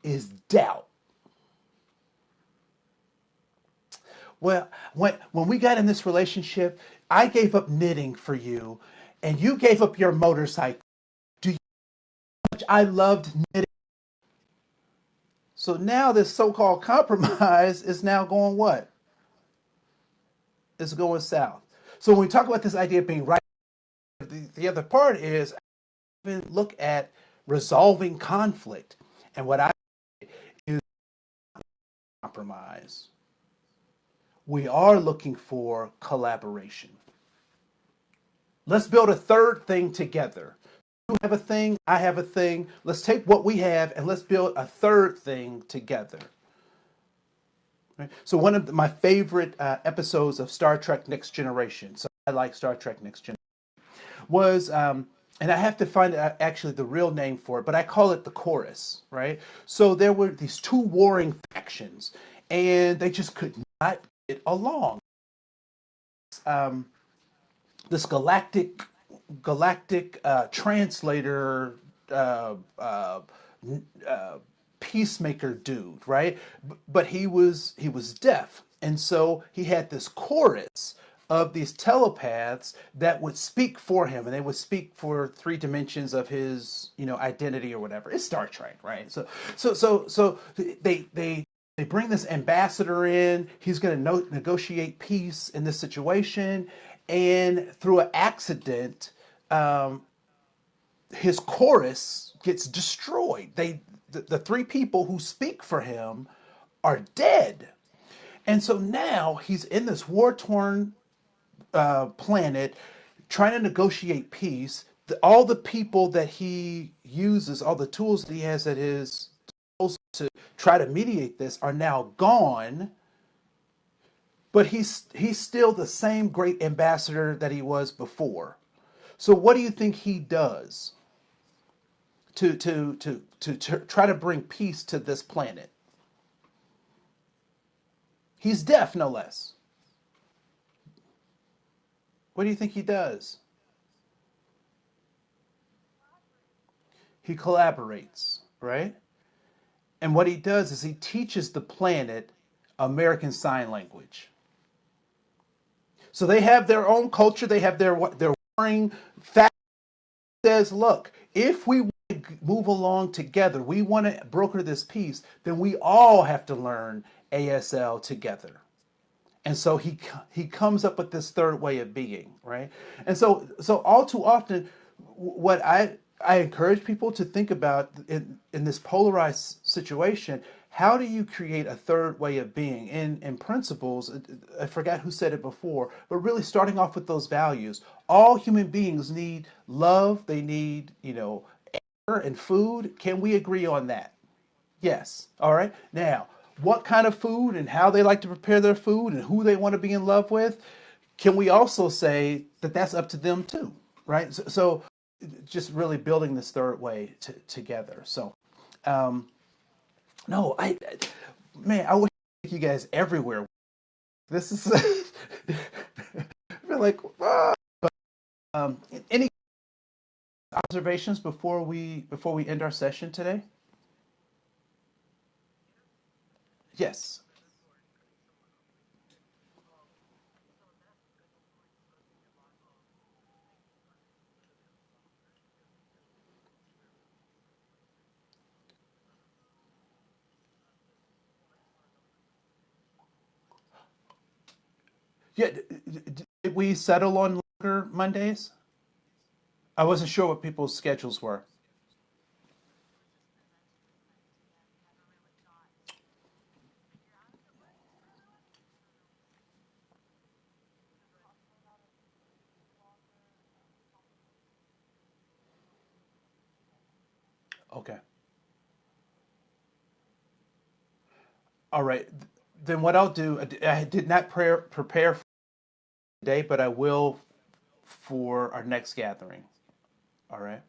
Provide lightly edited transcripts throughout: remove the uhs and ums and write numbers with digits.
is doubt. Well, when we got in this relationship, I gave up knitting for you, and you gave up your motorcycle. Do you know how much I loved knitting? So now this so-called compromise is now going what? It's going south. So when we talk about this idea of being right, the other part is even look at resolving conflict. And what I is compromise. We are looking for collaboration. Let's build a third thing together. You have a thing, I have a thing. Let's take what we have and let's build a third thing together. Right? So one of my favorite episodes of Star Trek Next Generation, so I like Star Trek Next Generation, was, and I have to find actually the real name for it, but I call it the chorus, right? So there were these two warring factions, and they just could not get along. Um, this galactic translator uh, uh, uh, peacemaker dude, right? But he was deaf, and so he had this chorus of these telepaths that would speak for him, and they would speak for three dimensions of his, identity or whatever. It's Star Trek, right? So they bring this ambassador in. He's going to negotiate peace in this situation, and through an accident, um, his chorus gets destroyed. The three people who speak for him are dead, and so now he's in this war torn planet trying to negotiate peace. All the people that he uses, all the tools that he has at his disposal to try to mediate this are now gone. But he's still the same great ambassador that he was before. So what do you think he does to try to bring peace to this planet? He's deaf, no less. What do you think he does? He collaborates, right? And what he does is he teaches the planet American Sign Language. So they have their own culture. They have their warring fact says, look, if we want to move along together, we want to broker this peace, then we all have to learn ASL together. And so he comes up with this third way of being, right? And so all too often, what I encourage people to think about in this polarized situation, how do you create a third way of being? In principles, I forgot who said it before, but really starting off with those values. All human beings need love. They need, air and food. Can we agree on that? Yes. All right. Now, what kind of food and how they like to prepare their food and who they want to be in love with, can we also say that that's up to them too? Right. So just really building this third way together. So, um, no, man, I wish I could take you guys everywhere. This is, I feel like, any observations before we end our session today? Yes. Yeah. Did we settle on longer Mondays? I wasn't sure what people's schedules were. Okay. All right. Then what I'll do, I did not prepare for today, but I will for our next gathering. All right.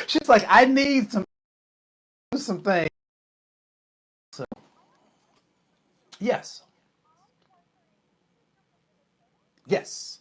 She's like, I need some things. So, yes. Yes.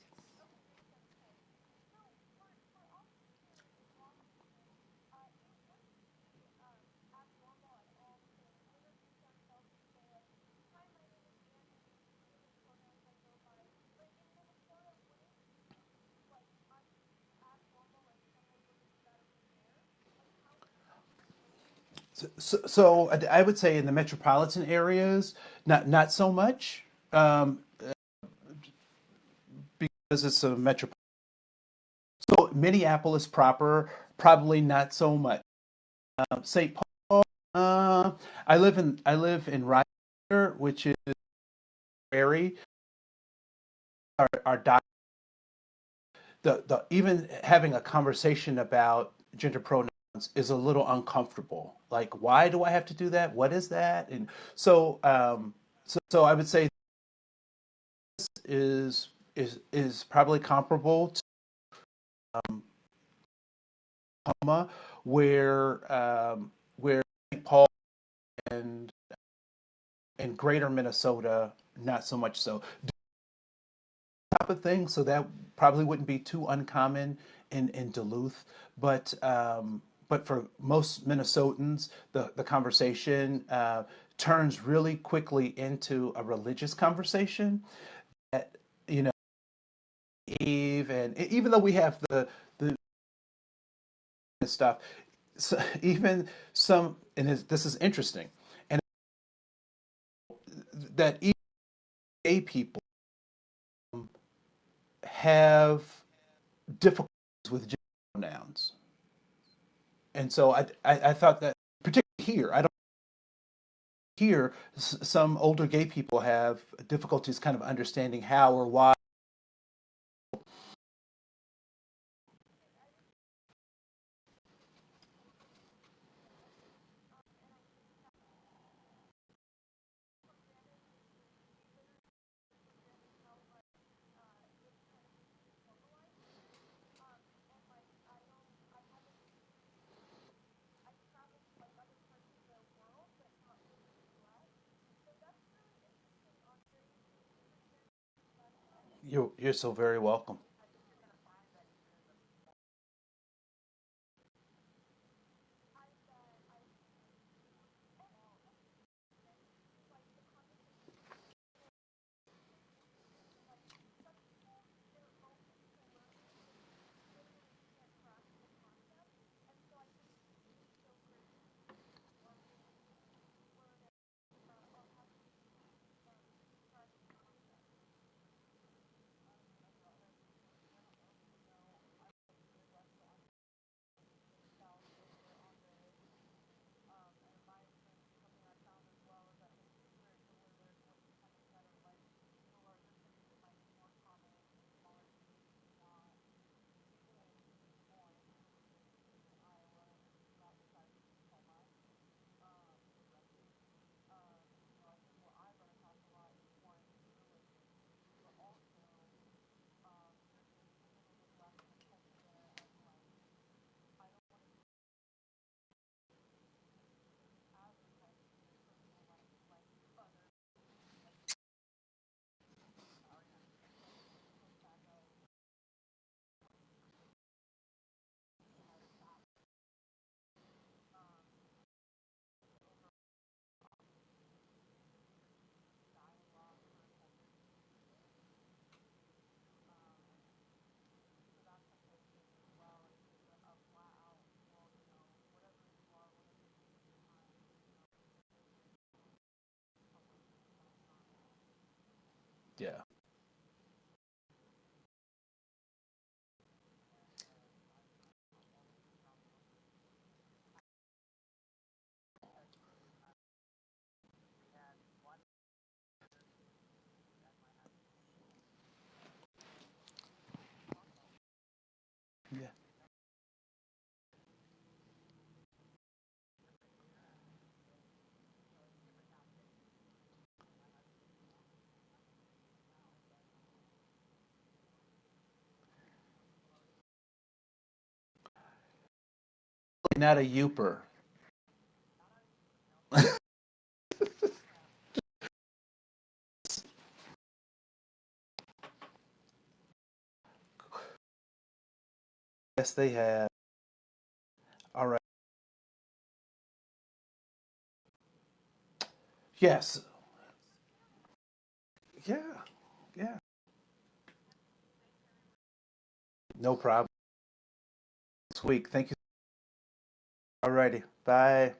So I would say in the metropolitan areas, not so much, because it's a metro. So Minneapolis proper, probably not so much. St. Paul, I live in Rochester, which is very our the even having a conversation about gender pronouns is a little uncomfortable. Like, why do I have to do that? What is that? And so I would say this is probably comparable to Tacoma, where St. Paul and Greater Minnesota, not so much so. Type of thing, so that probably wouldn't be too uncommon in Duluth, but for most Minnesotans, the conversation turns really quickly into a religious conversation. That, you know, Eve, and even though we have the stuff, so even some, and this is interesting, and that even gay people have difficulties with gender pronouns. And so I thought that, particularly here, I don't hear some older gay people have difficulties kind of understanding how or why. You're so very welcome. Yeah. Yeah. Not a youper. Yes, they have. All right. Yes. Yeah. Yeah. No problem. This week. Thank you. All righty. Bye.